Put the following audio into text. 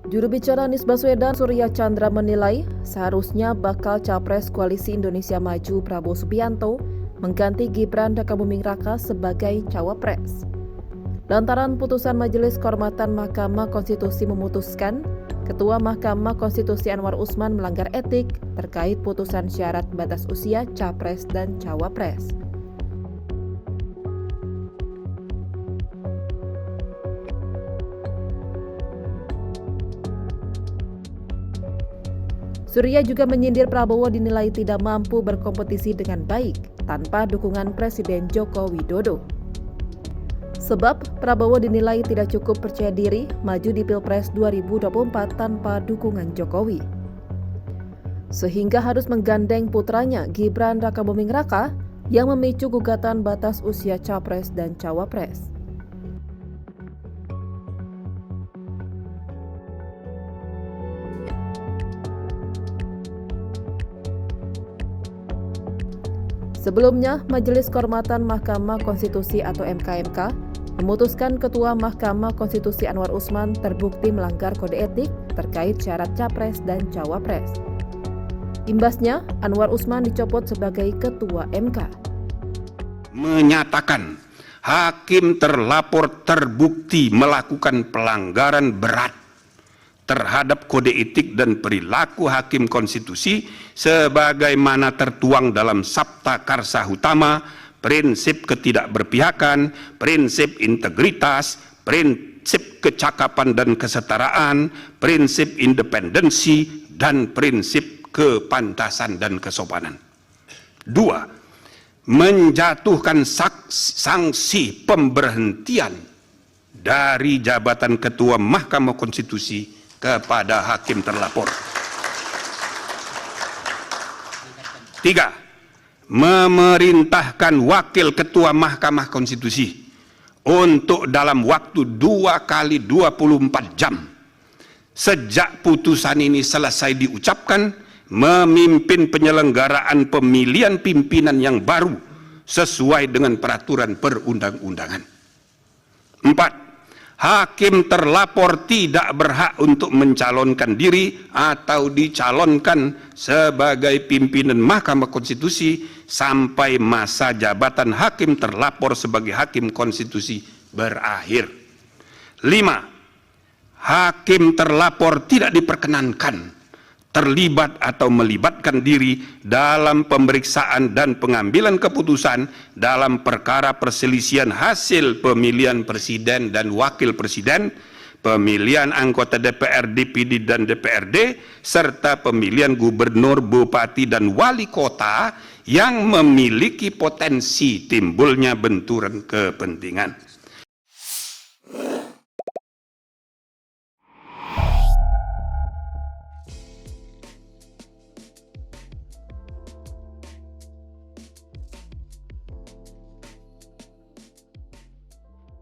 Juru bicara Anies Baswedan, Surya Chandra menilai seharusnya bakal Capres Koalisi Indonesia Maju Prabowo Subianto mengganti Gibran Rakabuming Raka sebagai Cawapres. Lantaran putusan Majelis Kehormatan Mahkamah Konstitusi memutuskan Ketua Mahkamah Konstitusi Anwar Usman melanggar etik terkait putusan syarat batas usia Capres dan Cawapres. Surya juga menyindir Prabowo dinilai tidak mampu berkompetisi dengan baik tanpa dukungan Presiden Joko Widodo. Sebab Prabowo dinilai tidak cukup percaya diri maju di Pilpres 2024 tanpa dukungan Jokowi. Sehingga harus menggandeng putranya Gibran Rakabuming Raka yang memicu gugatan batas usia Capres dan Cawapres. Sebelumnya, Majelis Kehormatan Mahkamah Konstitusi atau MKMK memutuskan Ketua Mahkamah Konstitusi Anwar Usman terbukti melanggar kode etik terkait syarat Capres dan Cawapres. Imbasnya, Anwar Usman dicopot sebagai Ketua MK. Menyatakan hakim terlapor terbukti melakukan pelanggaran berat terhadap kode etik dan perilaku hakim konstitusi sebagaimana tertuang dalam Sabta Karsa Utama, prinsip ketidakberpihakan, prinsip integritas, prinsip kecakapan dan kesetaraan, prinsip independensi, dan prinsip kepantasan dan kesopanan. 2. Menjatuhkan sanksi pemberhentian dari jabatan Ketua Mahkamah Konstitusi kepada hakim terlapor. 3. Memerintahkan Wakil Ketua Mahkamah Konstitusi untuk dalam waktu 2 kali 24 jam sejak putusan ini selesai diucapkan memimpin penyelenggaraan pemilihan pimpinan yang baru sesuai dengan peraturan perundang-undangan. 4. Hakim terlapor tidak berhak untuk mencalonkan diri atau dicalonkan sebagai pimpinan Mahkamah Konstitusi sampai masa jabatan hakim terlapor sebagai hakim konstitusi berakhir. 5. Hakim terlapor tidak diperkenankan terlibat atau melibatkan diri dalam pemeriksaan dan pengambilan keputusan dalam perkara perselisihan hasil pemilihan presiden dan wakil presiden, pemilihan anggota DPR, DPD, dan DPRD, serta pemilihan gubernur, bupati, dan wali kota yang memiliki potensi timbulnya benturan kepentingan.